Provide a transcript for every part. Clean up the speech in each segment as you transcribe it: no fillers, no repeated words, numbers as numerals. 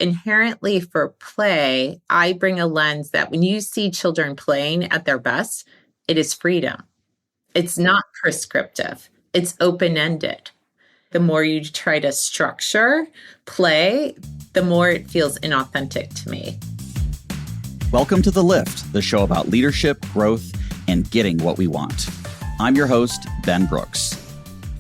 inherently for play, I bring a lens that when you see children playing at their best, it is freedom. It's not prescriptive. It's open-ended. The more you try to structure play, the more it feels inauthentic to me. Welcome to The Lift, the show about leadership, growth, and getting what we want. I'm your host, Ben Brooks.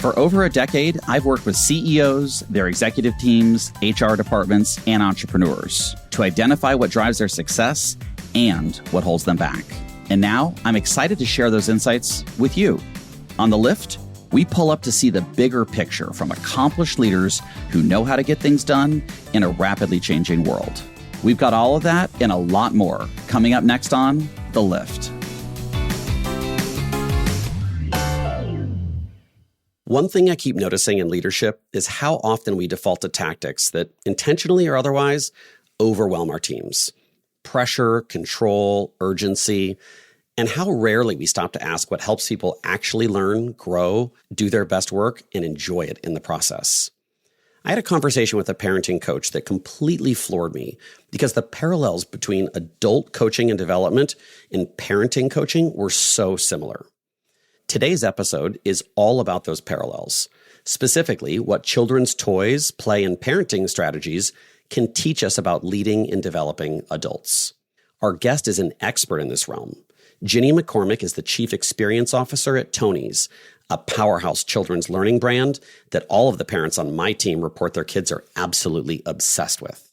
For over a decade, I've worked with CEOs, their executive teams, HR departments, and entrepreneurs to identify what drives their success and what holds them back. And now I'm excited to share those insights with you. On The Lift, we pull up to see the bigger picture from accomplished leaders who know how to get things done in a rapidly changing world. We've got all of that and a lot more coming up next on The Lift. One thing I keep noticing in leadership is how often we default to tactics that intentionally or otherwise overwhelm our teams. Pressure, control, urgency, and how rarely we stop to ask what helps people actually learn, grow, do their best work, and enjoy it in the process. I had a conversation with a parenting coach that completely floored me because the parallels between adult coaching and development and parenting coaching were so similar. Today's episode is all about those parallels, specifically what children's toys, play, and parenting strategies can teach us about leading and developing adults. Our guest is an expert in this realm. Ginny McCormick is the Chief Experience Officer at Tonies, a powerhouse children's learning brand that all of the parents on my team report their kids are absolutely obsessed with.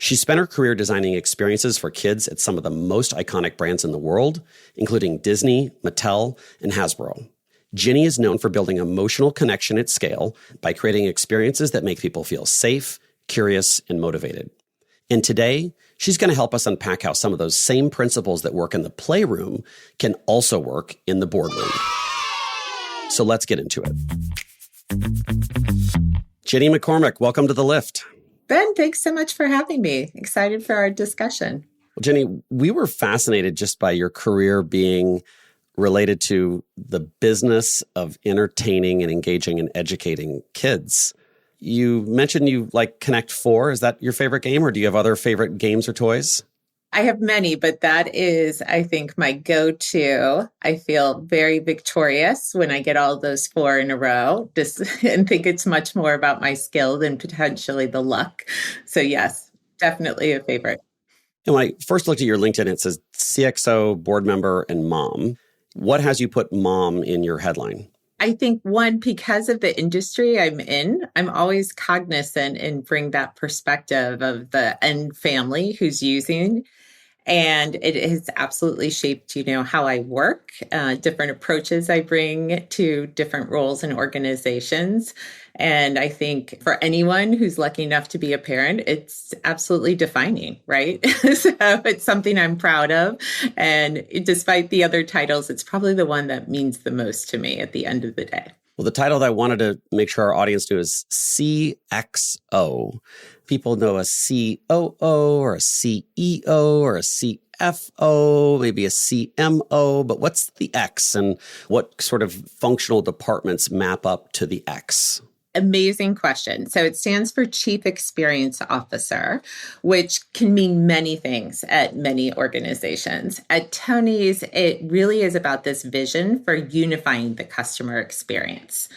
She spent her career designing experiences for kids at some of the most iconic brands in the world, including Disney, Mattel, and Hasbro. Ginny is known for building emotional connection at scale by creating experiences that make people feel safe, curious, and motivated. And today, she's going to help us unpack how some of those same principles that work in the playroom can also work in the boardroom. So let's get into it. Ginny McCormick, welcome to The Lift. Ben, thanks so much for having me. Excited for our discussion. Well, Ginny, we were fascinated just by your career being related to the business of entertaining and engaging and educating kids. You mentioned you like Connect 4. Is that your favorite game, or do you have other favorite games or toys? I have many, but that is, I think, my go-to. I feel very victorious when I get all those 4 in a row, and think it's much more about my skill than potentially the luck. So yes, definitely a favorite. And when I first looked at your LinkedIn, it says CXO, board member, and mom. What has you put mom in your headline? I think one, because of the industry I'm in, I'm always cognizant and bring that perspective of the end family who's using. And it has absolutely shaped, how I work, different approaches I bring to different roles and organizations. And I think for anyone who's lucky enough to be a parent, it's absolutely defining, right? So it's something I'm proud of. And despite the other titles, it's probably the one that means the most to me at the end of the day. Well, the title that I wanted to make sure our audience knew is CXO. People know a COO or a CEO or a CFO, maybe a CMO, but what's the X and what sort of functional departments map up to the X? Amazing question. So it stands for Chief Experience Officer, which can mean many things at many organizations. At Tony's, it really is about this vision for unifying the customer experience.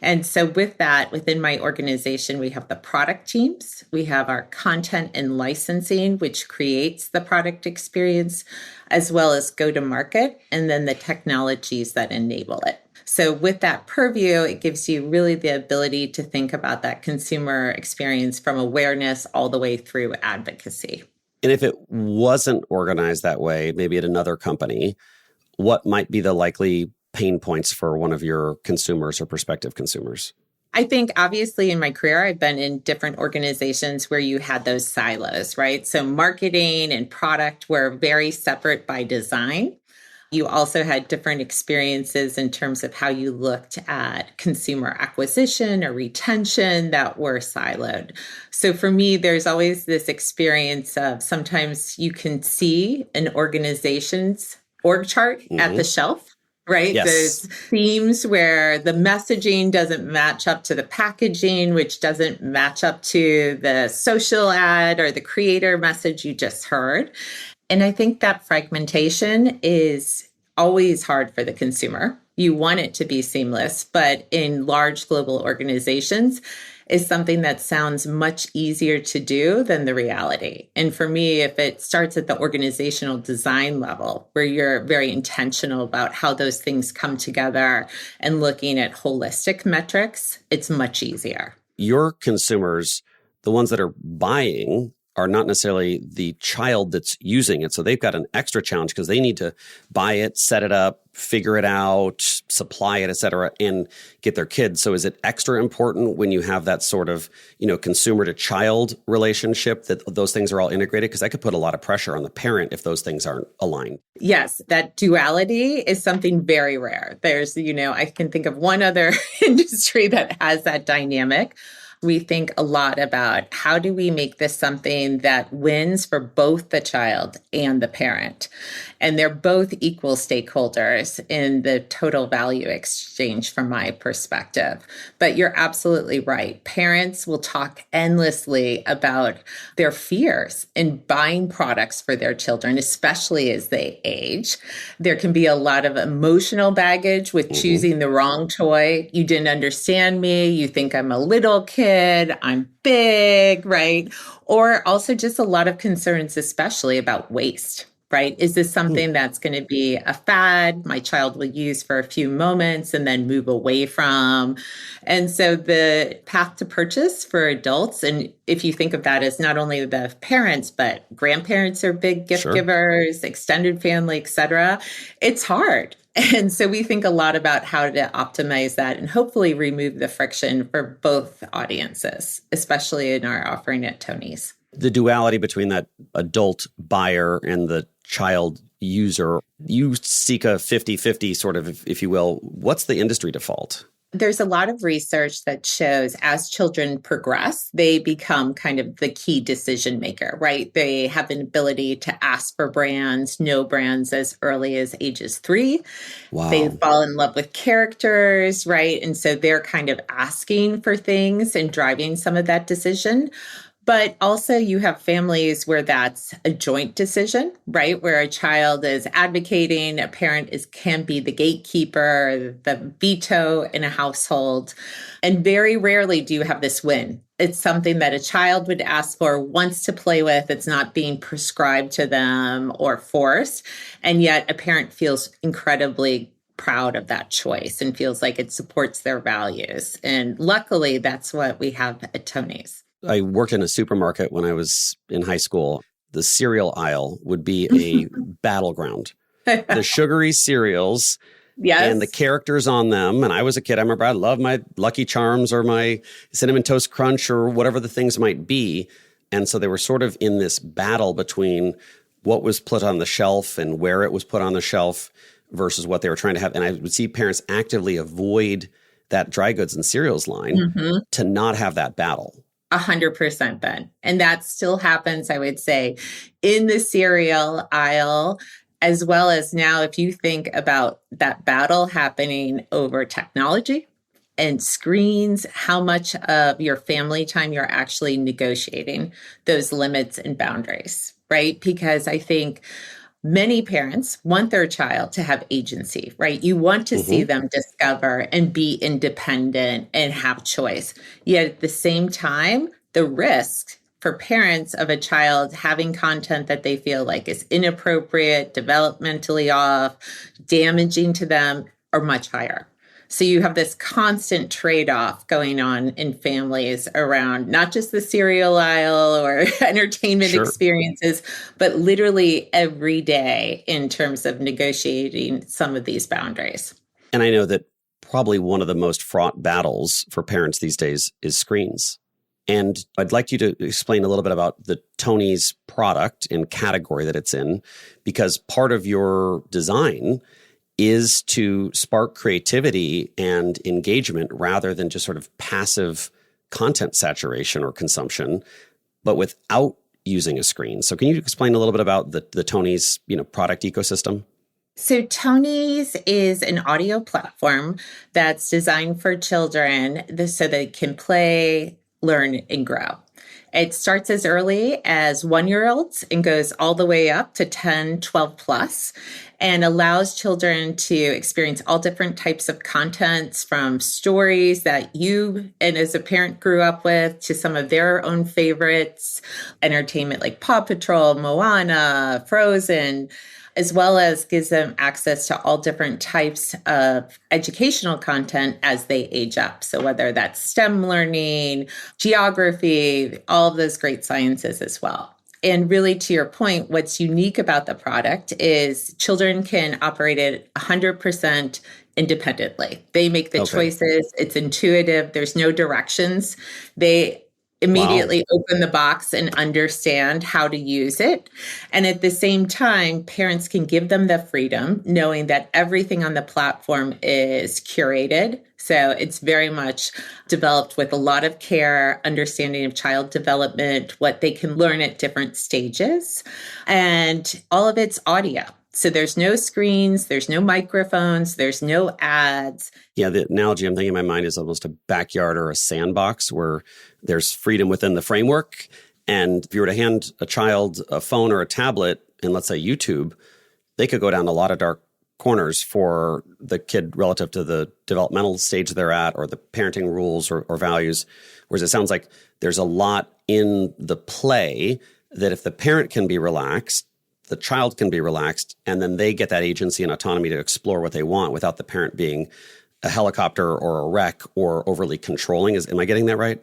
And so with that, within my organization, we have the product teams, we have our content and licensing, which creates the product experience, as well as go-to-market, and then the technologies that enable it. So with that purview, it gives you really the ability to think about that consumer experience from awareness all the way through advocacy. And if it wasn't organized that way, maybe at another company, what might be the likely pain points for one of your consumers or prospective consumers? I think obviously in my career, I've been in different organizations where you had those silos, right? So marketing and product were very separate by design. You also had different experiences in terms of how you looked at consumer acquisition or retention that were siloed. So for me, there's always this experience of sometimes you can see an organization's org chart at the shelf, right? Yes. There's themes where the messaging doesn't match up to the packaging, which doesn't match up to the social ad or the creator message you just heard. And I think that fragmentation is always hard for the consumer. You want it to be seamless, but in large global organizations, is something that sounds much easier to do than the reality. And for me, if it starts at the organizational design level, where you're very intentional about how those things come together and looking at holistic metrics, it's much easier. Your consumers, the ones that are buying, are not necessarily the child that's using it. So they've got an extra challenge because they need to buy it, set it up, figure it out, supply it, et cetera, and get their kids. So is it extra important when you have that sort of, consumer to child relationship that those things are all integrated? Because that could put a lot of pressure on the parent if those things aren't aligned. Yes, that duality is something very rare. There's, I can think of one other industry that has that dynamic. We think a lot about how do we make this something that wins for both the child and the parent. And they're both equal stakeholders in the total value exchange from my perspective. But you're absolutely right. Parents will talk endlessly about their fears in buying products for their children, especially as they age. There can be a lot of emotional baggage with choosing the wrong toy. You didn't understand me. You think I'm a little kid. I'm big, right? Or also just a lot of concerns, especially about waste. Right? Is this something that's going to be a fad my child will use for a few moments and then move away from? And so the path to purchase for adults, and if you think of that as not only the parents, but grandparents are big gift givers, extended family, et cetera, it's hard. And so we think a lot about how to optimize that and hopefully remove the friction for both audiences, especially in our offering at Tonies. The duality between that adult buyer and the child user, you seek a 50-50 sort of, if you will. What's the industry default? There's a lot of research that shows as children progress, they become kind of the key decision maker, right? They have an ability to ask for brands, know brands as early as ages 3. Wow. They fall in love with characters, right? And so they're kind of asking for things and driving some of that decision. But also you have families where that's a joint decision, right? Where a child is advocating, a parent can be the gatekeeper, the veto in a household. And very rarely do you have this win. It's something that a child would ask for, wants to play with. It's not being prescribed to them or forced. And yet a parent feels incredibly proud of that choice and feels like it supports their values. And luckily, that's what we have at Tonies. I worked in a supermarket when I was in high school. The cereal aisle would be a battleground. The sugary cereals and the characters on them. And I was a kid. I remember I loved my Lucky Charms or my Cinnamon Toast Crunch or whatever the things might be. And so they were sort of in this battle between what was put on the shelf and where it was put on the shelf versus what they were trying to have. And I would see parents actively avoid that dry goods and cereals line to not have that battle. 100%, Ben. And that still happens, I would say, in the cereal aisle, as well as now, if you think about that battle happening over technology and screens, how much of your family time you're actually negotiating those limits and boundaries, right? Because I think many parents want their child to have agency, right? You want to see them discover and be independent and have choice. Yet at the same time, the risk for parents of a child having content that they feel like is inappropriate, developmentally off, damaging to them are much higher. So you have this constant trade-off going on in families around not just the cereal aisle or entertainment experiences, but literally every day in terms of negotiating some of these boundaries. And I know that probably one of the most fraught battles for parents these days is screens. And I'd like you to explain a little bit about the Tonies product and category that it's in, because part of your design is to spark creativity and engagement rather than just sort of passive content saturation or consumption, but without using a screen. So can you explain a little bit about the Tonies, product ecosystem? So tonies is an audio platform that's designed for children so they can play, learn, and grow. It starts as early as 1-year-olds and goes all the way up to 10, 12 plus, and allows children to experience all different types of contents, from stories that you and as a parent grew up with to some of their own favorites, entertainment like Paw Patrol, Moana, Frozen, as well as gives them access to all different types of educational content as they age up. So whether that's STEM learning, geography, all of those great sciences as well. And really, to your point, what's unique about the product is children can operate it 100% independently. They make the choices. It's intuitive. There's no directions. They immediately open the box and understand how to use it. And at the same time, parents can give them the freedom, knowing that everything on the platform is curated. So it's very much developed with a lot of care, understanding of child development, what they can learn at different stages, and all of it's audio. So there's no screens, there's no microphones, there's no ads. Yeah, the analogy I'm thinking in my mind is almost a backyard or a sandbox where there's freedom within the framework. And if you were to hand a child a phone or a tablet and let's say YouTube, they could go down a lot of dark corners for the kid relative to the developmental stage they're at or the parenting rules or values. Whereas it sounds like there's a lot in the play that if the parent can be relaxed, the child can be relaxed, and then they get that agency and autonomy to explore what they want without the parent being a helicopter or a wreck or overly controlling. Am I getting that right?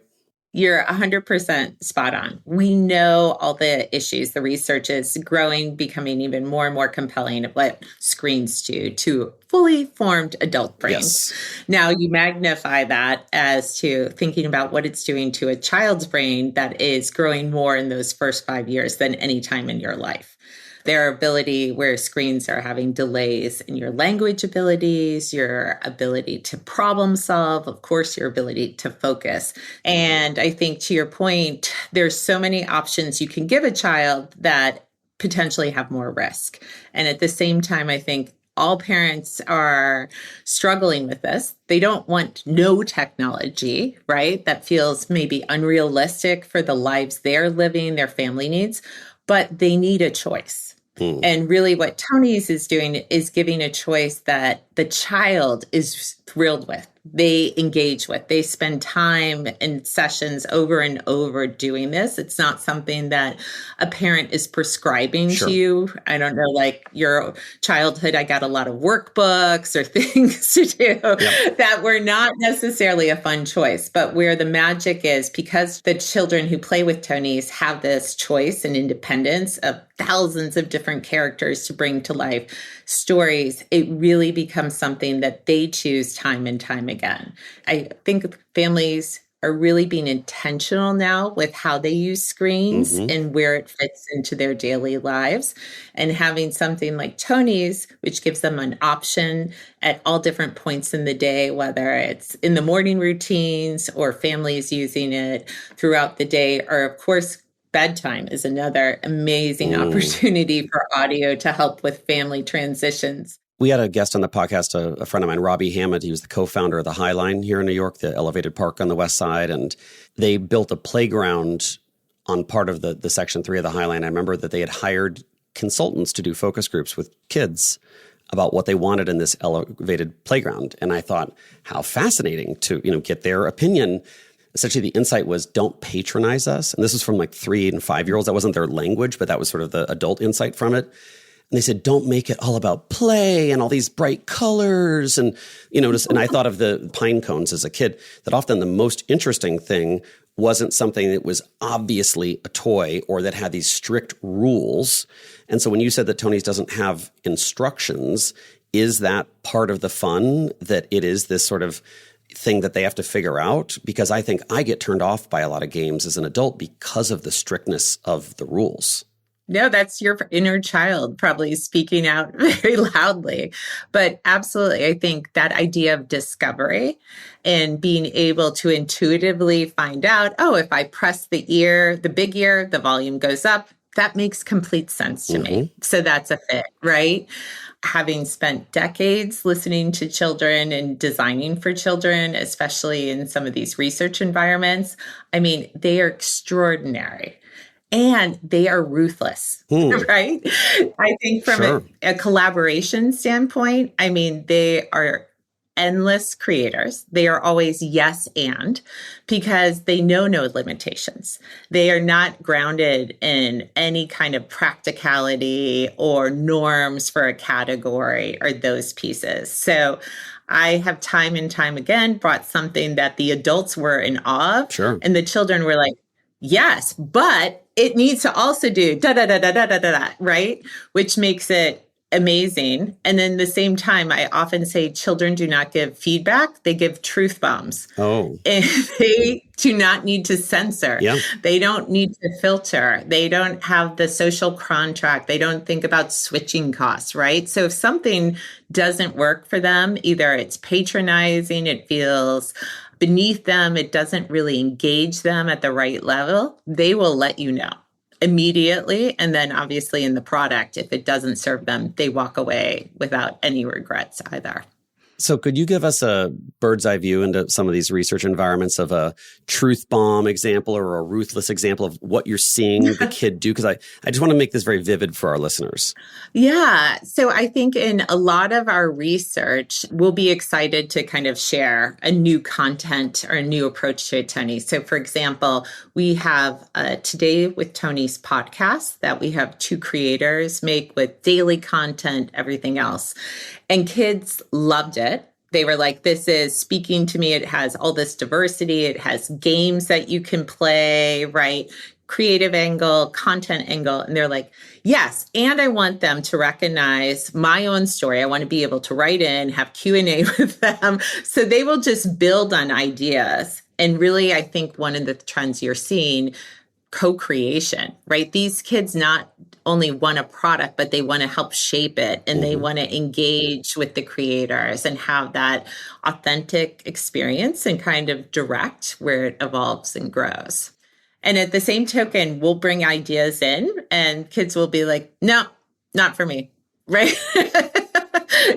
You're 100% spot on. We know all the issues. The research is growing, becoming even more and more compelling of what screens do to fully formed adult brains. Yes. Now you magnify that as to thinking about what it's doing to a child's brain that is growing more in those first 5 years than any time in your life. Their ability, where screens are having delays in your language abilities, your ability to problem solve, of course, your ability to focus. And I think to your point, there's so many options you can give a child that potentially have more risk. And at the same time, I think all parents are struggling with this. They don't want no technology, right? That feels maybe unrealistic for the lives they're living, their family needs, but they need a choice. And really what tonies is doing is giving a choice that the child is thrilled with, they engage with. They spend time in sessions over and over doing this. It's not something that a parent is prescribing to you. I don't know, like your childhood, I got a lot of workbooks or things to do that were not necessarily a fun choice. But where the magic is, because the children who play with tonies have this choice and independence of thousands of different characters to bring to life stories, it really becomes something that they choose time and time again. I think families are really being intentional now with how they use screens and where it fits into their daily lives. And having something like tonies, which gives them an option at all different points in the day, whether it's in the morning routines or families using it throughout the day, or of course, bedtime is another amazing opportunity for audio to help with family transitions. We had a guest on the podcast, a friend of mine, Robbie Hammond. He was the co-founder of the High Line here in New York, the elevated park on the west side. And they built a playground on part of the Section 3 of the High Line. I remember that they had hired consultants to do focus groups with kids about what they wanted in this elevated playground. And I thought, how fascinating to get their opinion. Essentially, the insight was, don't patronize us. And this was from like 3 and 5-year-olds. That wasn't their language, but that was sort of the adult insight from it. And they said, don't make it all about play and all these bright colors. And, and I thought of the pine cones as a kid, that often the most interesting thing wasn't something that was obviously a toy or that had these strict rules. And so when you said that tonies doesn't have instructions, is that part of the fun, that it is this sort of thing that they have to figure out? Because I think I get turned off by a lot of games as an adult because of the strictness of the rules. No, that's your inner child probably speaking out very loudly. But absolutely, I think that idea of discovery and being able to intuitively find out, oh, if I press the big ear, the volume goes up. that makes complete sense to me. So that's a fit, right? Having spent decades listening to children and designing for children, especially in some of these research environments, I mean, they are extraordinary and they are ruthless, right? I think from a collaboration standpoint, I mean, they are endless creators. They are always yes and, because they know no limitations. They are not grounded in any kind of practicality or norms for a category or those pieces. So I have time and time again brought something that the adults were in awe of, and the children were like, yes, but it needs to also do da da da da da da da, right? Which makes it amazing. And then at the same time, I often say children do not give feedback. They give truth bombs. And they do not need to censor. They don't need to filter. They don't have the social contract. They don't think about switching costs, right? So if something doesn't work for them, either it's patronizing, it feels beneath them, it doesn't really engage them at the right level, they will let you know immediately. And then obviously in the product, if it doesn't serve them, they walk away without any regrets either. So could you give us a bird's eye view into some of these research environments of a truth bomb example or a ruthless example of what you're seeing the kid do? Because I just want to make this very vivid for our listeners. Yeah. So I think in a lot of our research, we'll be excited to kind of share a new content or a new approach to a Tony. So for example, we have a Today with Tony's podcast that we have 2 creators make with daily content, everything else. And kids loved it. They were like, this is speaking to me. It has all this diversity. It has games that you can play, right? Creative angle, content angle. And they're like, yes. And I want them to recognize my own story. I want to be able to write in, have Q&A with them. So they will just build on ideas. And really, I think one of the trends you're seeing, co-creation, right? These kids not only want a product, but they want to help shape it, and they want to engage with the creators and have that authentic experience and kind of direct where it evolves and grows. And at the same token, we'll bring ideas in and kids will be like, no, not for me, right?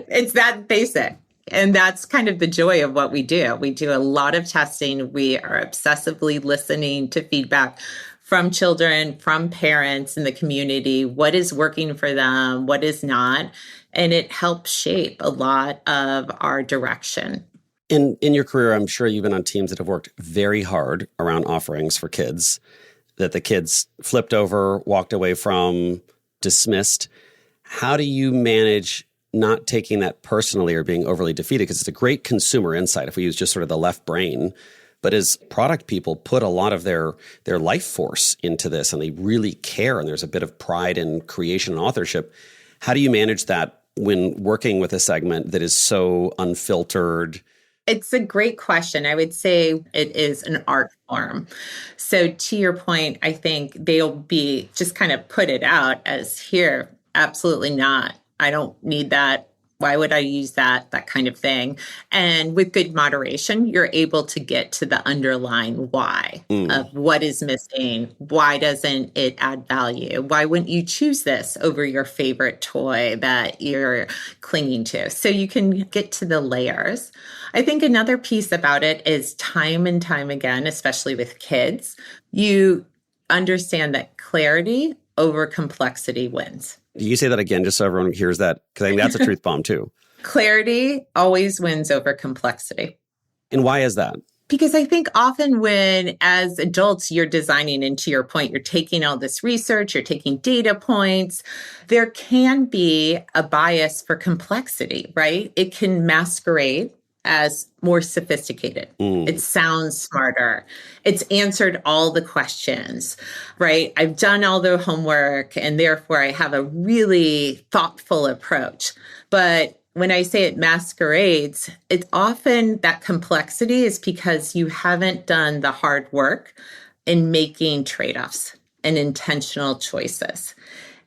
It's that basic. And that's kind of the joy of what we do. We do a lot of testing. We are obsessively listening to feedback from children, from parents in the community, what is working for them, what is not. And it helps shape a lot of our direction. In your career, I'm sure you've been on teams that have worked very hard around offerings for kids that the kids flipped over, walked away from, dismissed. How do you manage not taking that personally or being overly defeated? Because it's a great consumer insight if we use just sort of the left brain. But as product people put a lot of their life force into this and they really care and there's a bit of pride in creation and authorship, how do you manage that when working with a segment that is so unfiltered? It's a great question. I would say it is an art form. So to your point, I think they'll be just kind of put it out as here, absolutely not. I don't need that. Why would I use that? That kind of thing. And with good moderation, you're able to get to the underlying why of what is missing. Why doesn't it add value? Why wouldn't you choose this over your favorite toy that you're clinging to? So you can get to the layers. I think another piece about it is time and time again, especially with kids, you understand that clarity over complexity wins. You say that again, just so everyone hears that, because I think that's a truth bomb too. Clarity always wins over complexity. And why is that? Because I think often when, as adults, you're designing, and to your point, you're taking all this research, you're taking data points, there can be a bias for complexity, right? It can masquerade as more sophisticated. It sounds smarter. It's answered all the questions, right? I've done all the homework and therefore I have a really thoughtful approach. But when I say it masquerades, it's often that complexity is because you haven't done the hard work in making trade-offs and intentional choices.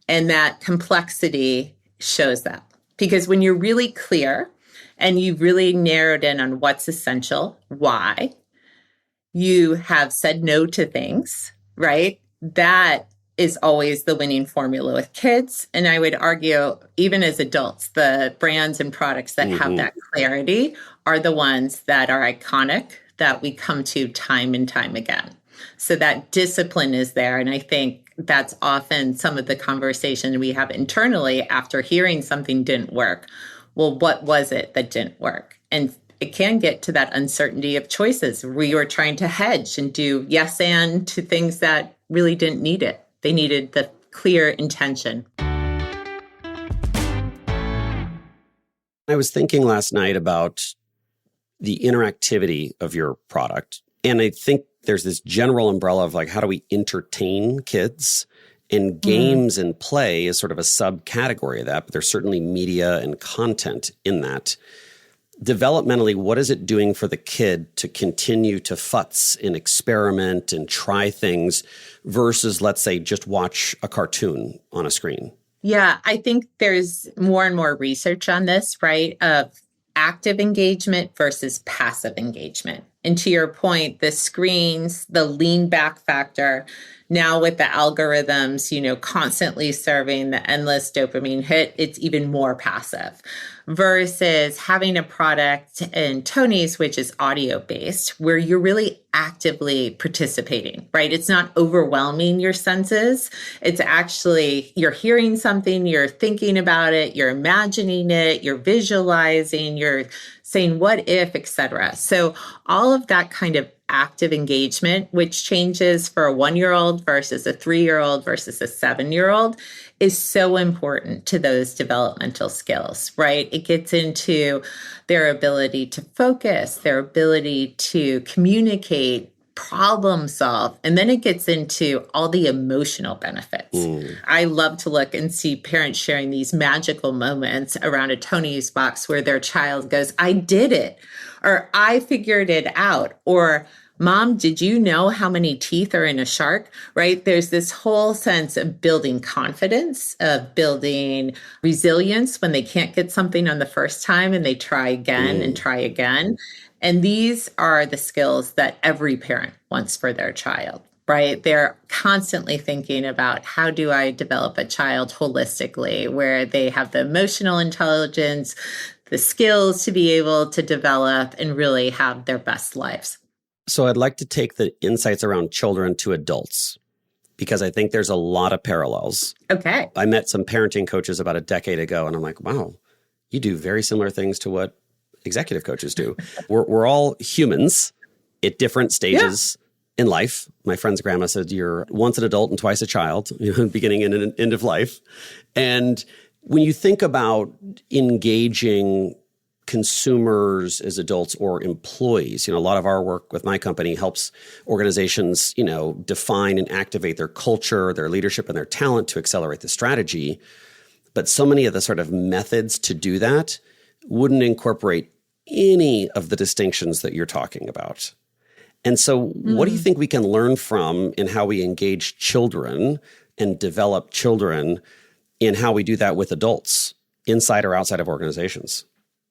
And that complexity shows that. Because when you're really clear, and you've really narrowed in on what's essential, why, you have said no to things, right? That is always the winning formula with kids. And I would argue, even as adults, the brands and products that have that clarity are the ones that are iconic, that we come to time and time again. So that discipline is there. And I think that's often some of the conversation we have internally after hearing something didn't work. Well, what was it that didn't work? And it can get to that uncertainty of choices. We were trying to hedge and do yes and to things that really didn't need it. They needed the clear intention. I was thinking last night about the interactivity of your product. And I think there's this general umbrella of like, how do we entertain kids? And games and play is sort of a subcategory of that, but there's certainly media and content in that. Developmentally, what is it doing for the kid to continue to futz and experiment and try things versus, let's say, just watch a cartoon on a screen? Yeah, I think there's more and more research on this, right? Of active engagement versus passive engagement. And to your point, the screens, the lean back factor, now with the algorithms, constantly serving the endless dopamine hit, it's even more passive versus having a product in tonies, which is audio based, where you're really actively participating, right? It's not overwhelming your senses. It's actually, you're hearing something, you're thinking about it, you're imagining it, you're visualizing, you're saying what if, etc. So all of that kind of active engagement, which changes for a 1-year-old versus a 3-year-old versus a 7-year-old, is so important to those developmental skills, right? It gets into their ability to focus, their ability to communicate, problem solve, and then it gets into all the emotional benefits. I love to look and see parents sharing these magical moments around a tonies box where their child goes, I did it, or I figured it out, or Mom, did you know how many teeth are in a shark, right? There's this whole sense of building confidence, of building resilience when they can't get something on the first time and they try again and try again. And these are the skills that every parent wants for their child, right? They're constantly thinking about how do I develop a child holistically, where they have the emotional intelligence, the skills to be able to develop and really have their best lives. So I'd like to take the insights around children to adults, because I think there's a lot of parallels. Okay. I met some parenting coaches about a decade ago, and I'm like, wow, you do very similar things to what executive coaches do. We're all humans at different stages in life. My friend's grandma said, you're once an adult and twice a child, beginning and end of life. And when you think about engaging consumers as adults or employees, a lot of our work with my company helps organizations, define and activate their culture, their leadership, and their talent to accelerate the strategy. But so many of the sort of methods to do that wouldn't incorporate any of the distinctions that you're talking about. And so what do you think we can learn from in how we engage children and develop children in how we do that with adults inside or outside of organizations?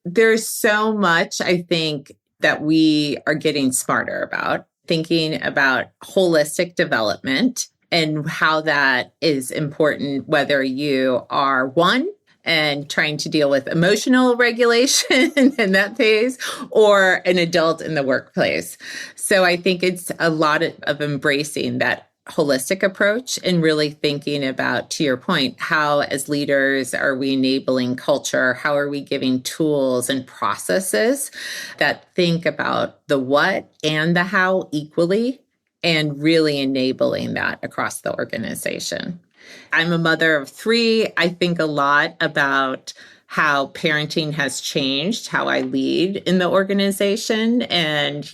There's so much, I think, that we are getting smarter about, thinking about holistic development and how that is important, whether you are one and trying to deal with emotional regulation in that phase, or an adult in the workplace. So I think it's a lot of embracing that holistic approach and really thinking about, to your point, how as leaders are we enabling culture? How are we giving tools and processes that think about the what and the how equally, and really enabling that across the organization. I'm a mother of 3. I think a lot about how parenting has changed, how I lead in the organization, and,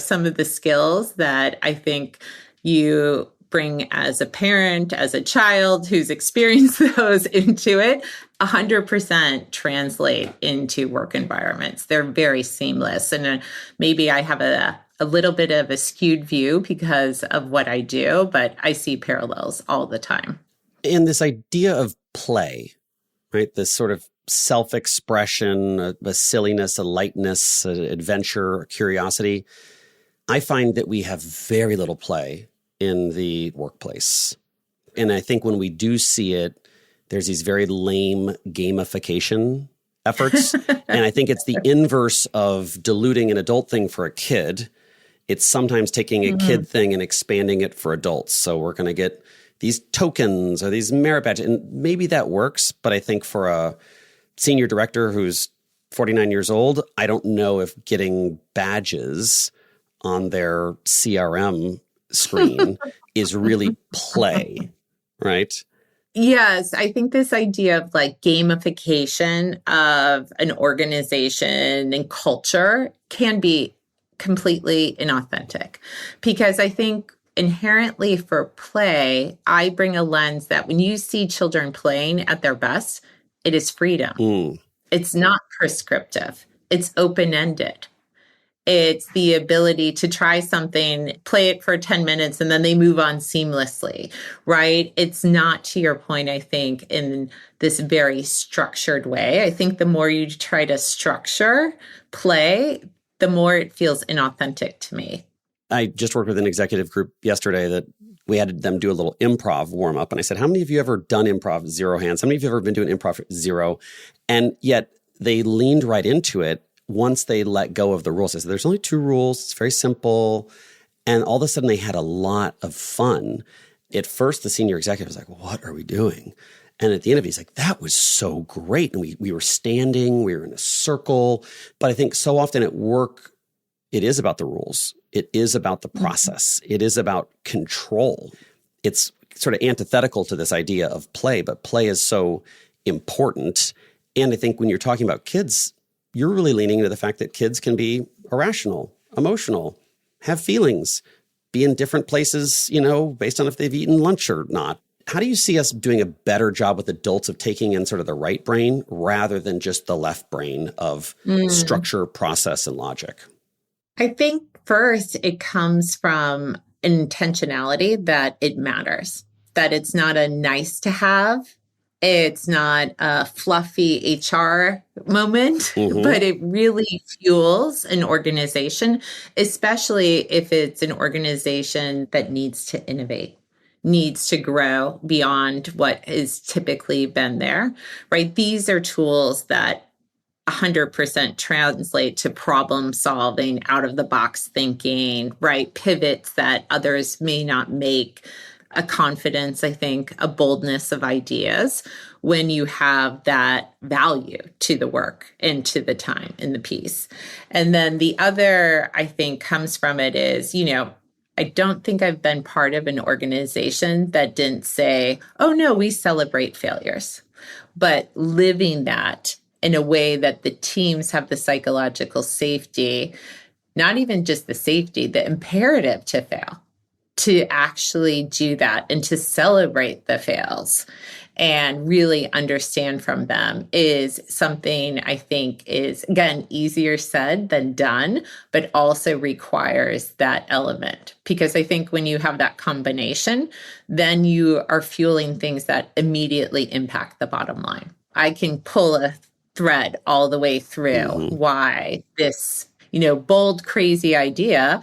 some of the skills that I think you bring as a parent, as a child who's experienced those into it, 100% translate into work environments. They're very seamless. And maybe I have a little bit of a skewed view because of what I do, but I see parallels all the time. And this idea of play, right? This sort of self-expression, a silliness, a lightness, an adventure, a curiosity. I find that we have very little play in the workplace. And I think when we do see it, there's these very lame gamification efforts. And I think it's the inverse of diluting an adult thing for a kid. It's sometimes taking a kid thing and expanding it for adults. So we're going to get these tokens or these merit badges. And maybe that works. But I think for a senior director who's 49 years old, I don't know if getting badges on their CRM screen is really play, right? Yes, I think this idea of like gamification of an organization and culture can be completely inauthentic, because I think inherently for play, I bring a lens that when you see children playing at their best, it is freedom. It's not prescriptive. It's open-ended. It's the ability to try something, play it for 10 minutes, and then they move on seamlessly, right? It's not, to your point, I think, in this very structured way. I think the more you try to structure play, the more it feels inauthentic to me. I just worked with an executive group yesterday that we had them do a little improv warm up. And I said, how many of you ever done improv? 0 hands. How many of you have ever been doing improv? 0. And yet they leaned right into it once they let go of the rules. I said, there's only 2 rules. It's very simple. And all of a sudden they had a lot of fun. At first, the senior executive was like, what are we doing? And at the end of it, he's like, that was so great. And we were standing, we were in a circle. But I think so often at work, it is about the rules. It is about the process. It is about control. It's sort of antithetical to this idea of play, but play is so important. And I think when you're talking about kids, you're really leaning into the fact that kids can be irrational, emotional, have feelings, be in different places, based on if they've eaten lunch or not. How do you see us doing a better job with adults of taking in sort of the right brain rather than just the left brain of structure, process, and logic? I think first it comes from an intentionality that it matters, that it's not a nice to have. It's not a fluffy HR moment, but it really fuels an organization, especially if it's an organization that needs to innovate, needs to grow beyond what has typically been there, right? These are tools that 100% translate to problem solving, out of the box thinking, right? Pivots that others may not make, a confidence, I think, a boldness of ideas when you have that value to the work and to the time in the piece. And then the other, I think, comes from it is, I don't think I've been part of an organization that didn't say, oh no, we celebrate failures, but living that in a way that the teams have the psychological safety, not even just the safety, the imperative to fail, to actually do that and to celebrate the fails and really understand from them is something I think is, again, easier said than done, but also requires that element. Because I think when you have that combination, then you are fueling things that immediately impact the bottom line. I can pull a thread all the way through why this, bold, crazy idea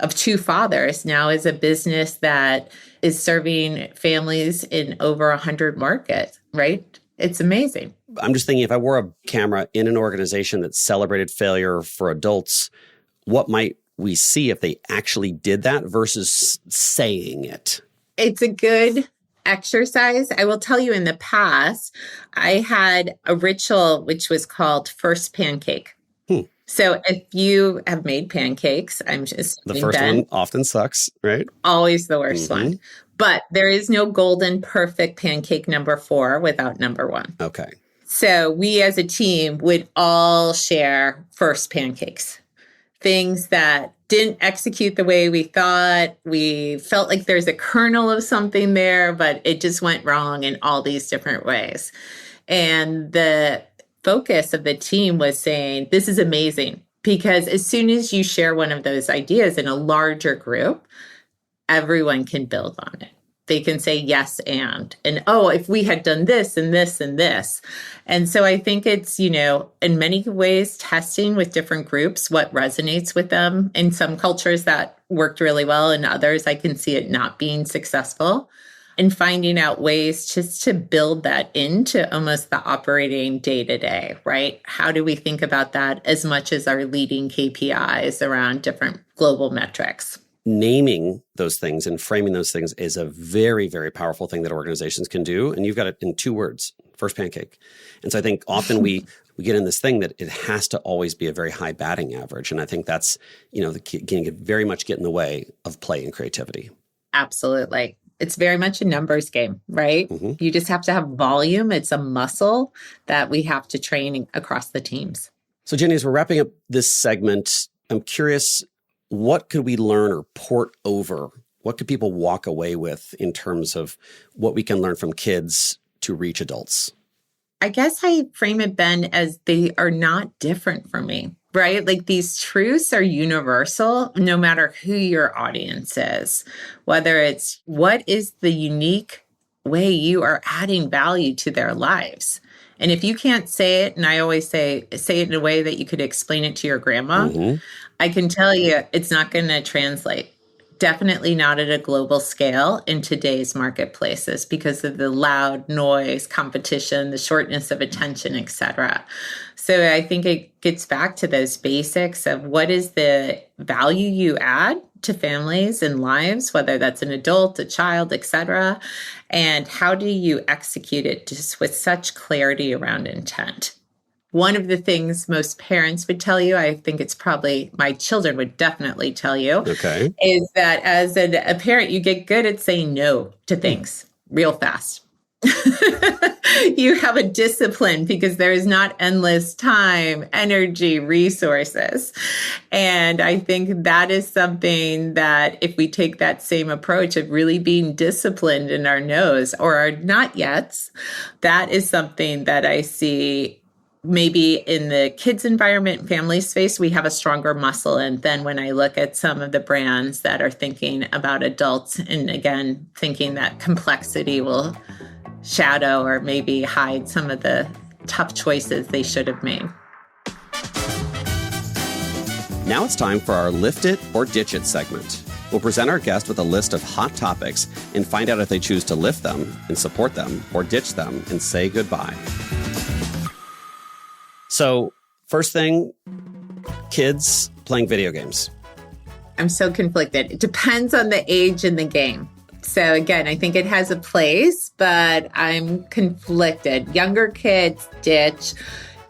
of 2 fathers now is a business that is serving families in over 100 markets, right? It's amazing. I'm just thinking if I wore a camera in an organization that celebrated failure for adults, what might we see if they actually did that versus saying it? It's a good exercise. I will tell you, in the past, I had a ritual which was called first pancake. So if you have made pancakes, I'm just the first one often sucks, right? Always the worst one. But there is no golden perfect pancake number 4 without number 1. Okay. So we as a team would all share first pancakes, things that didn't execute the way we thought. We felt like there's a kernel of something there, but it just went wrong in all these different ways. And the focus of the team was saying, this is amazing, because as soon as you share one of those ideas in a larger group, everyone can build on it. They can say yes and oh, if we had done this and this and this. And so I think it's, in many ways testing with different groups what resonates with them. In some cultures that worked really well, and others I can see it not being successful. and finding out ways just to build that into almost the operating day to day, right? How do we think about that as much as our leading KPIs around different global metrics? Naming those things and framing those things is a very, very powerful thing that organizations can do. And you've got it in 2 words, first pancake. And so I think often we get in this thing that it has to always be a very high batting average. And I think that's, can very much get in the way of play and creativity. Absolutely. It's very much a numbers game, right? Mm-hmm. You just have to have volume. It's a muscle that we have to train across the teams. So Ginny, as we're wrapping up this segment, I'm curious, what could we learn or port over? What could people walk away with in terms of what we can learn from kids to reach adults? I guess I frame it, Ben, as they are not different from me, right? Like these truths are universal, no matter who your audience is, whether it's what is the unique way you are adding value to their lives. And if you can't say it, and I always say it in a way that you could explain it to your grandma, mm-hmm. I can tell you it's not going to translate. Definitely not at a global scale in today's marketplaces because of the loud noise, competition, the shortness of attention, et cetera. So I think it gets back to those basics of what is the value you add to families and lives, whether that's an adult, a child, et cetera, and how do you execute it just with such clarity around intent. One of the things most parents would tell you, I think it's probably my children would definitely tell you, is that as a parent, you get good at saying no to things real fast. You have a discipline because there is not endless time, energy, resources. And I think that is something that if we take that same approach of really being disciplined in our no's or our not yet's, that is something that I see maybe in the kids environment, family space, we have a stronger muscle. And then when I look at some of the brands that are thinking about adults and again, thinking that complexity will shadow or maybe hide some of the tough choices they should have made. Now it's time for our Lift It or Ditch It segment. We'll present our guest with a list of hot topics and find out if they choose to lift them and support them or ditch them and say goodbye. So, first thing, kids playing video games. I'm so conflicted. It depends on the age in the game. So again, I think it has a place, but I'm conflicted. Younger kids, ditch.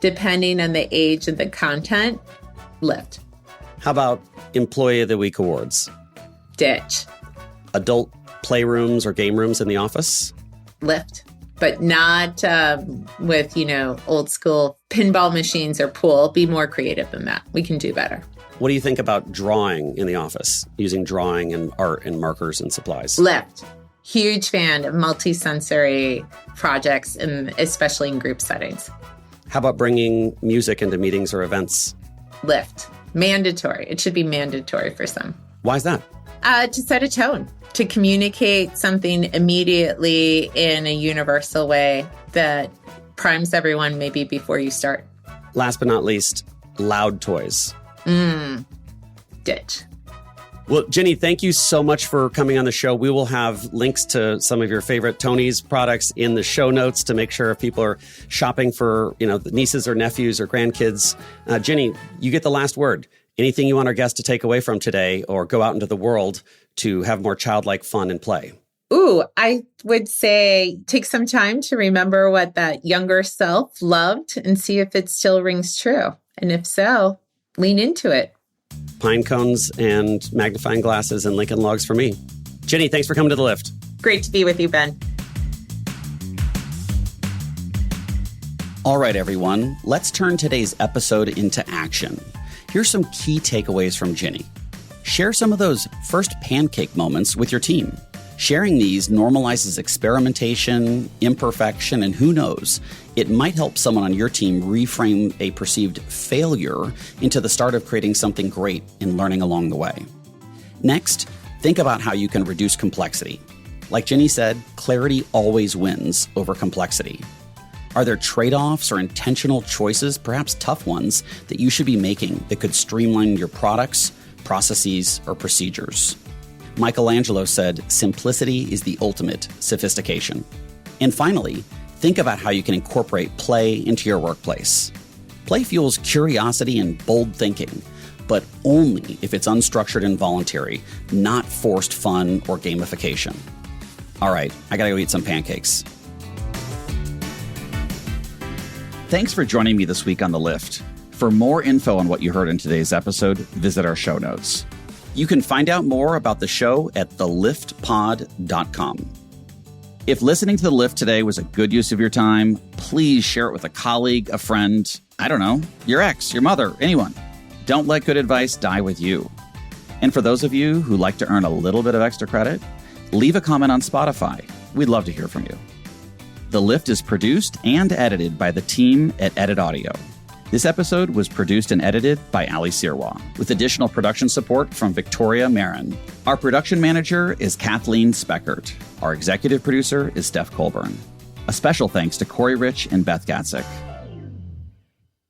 Depending on the age and the content, lift. How about Employee of the Week awards? Ditch. Adult playrooms or game rooms in the office? Lift. But not with, old school pinball machines or pool. Be more creative than that. We can do better. What do you think about drawing in the office, using drawing and art and markers and supplies? Lift. Huge fan of multi-sensory projects, and especially in group settings. How about bringing music into meetings or events? Lift. Mandatory. It should be mandatory for some. Why is that? To set a tone, to communicate something immediately in a universal way that primes everyone maybe before you start. Last but not least, loud toys. Ditch. Well, Ginny, thank you so much for coming on the show. We will have links to some of your favorite tonies products in the show notes to make sure if people are shopping for, the nieces or nephews or grandkids. Ginny, you get the last word. Anything you want our guests to take away from today or go out into the world to have more childlike fun and play? Ooh, I would say take some time to remember what that younger self loved and see if it still rings true. And if so, lean into it. Pine cones and magnifying glasses and Lincoln Logs for me. Ginny, thanks for coming to The Lift. Great to be with you, Ben. All right, everyone, let's turn today's episode into action. Here's some key takeaways from Ginny. Share some of those first pancake moments with your team. Sharing these normalizes experimentation, imperfection, and who knows, it might help someone on your team reframe a perceived failure into the start of creating something great and learning along the way. Next, think about how you can reduce complexity. Like Ginny said, clarity always wins over complexity. Are there trade-offs or intentional choices, perhaps tough ones, that you should be making that could streamline your products, processes, or procedures? Michelangelo said, simplicity is the ultimate sophistication. And finally, think about how you can incorporate play into your workplace. Play fuels curiosity and bold thinking, but only if it's unstructured and voluntary, not forced fun or gamification. All right, I gotta go eat some pancakes. Thanks for joining me this week on The Lift. For more info on what you heard in today's episode, visit our show notes. You can find out more about the show at theliftpod.com. If listening to The Lift today was a good use of your time, please share it with a colleague, a friend, I don't know, your ex, your mother, anyone. Don't let good advice die with you. And for those of you who like to earn a little bit of extra credit, leave a comment on Spotify. We'd love to hear from you. The Lift is produced and edited by the team at Edit Audio. This episode was produced and edited by Ali Sirwa, with additional production support from Victoria Marin. Our production manager is Kathleen Speckert. Our executive producer is Steph Colburn. A special thanks to Corey Rich and Beth Gatzik.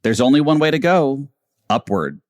There's only one way to go, upward.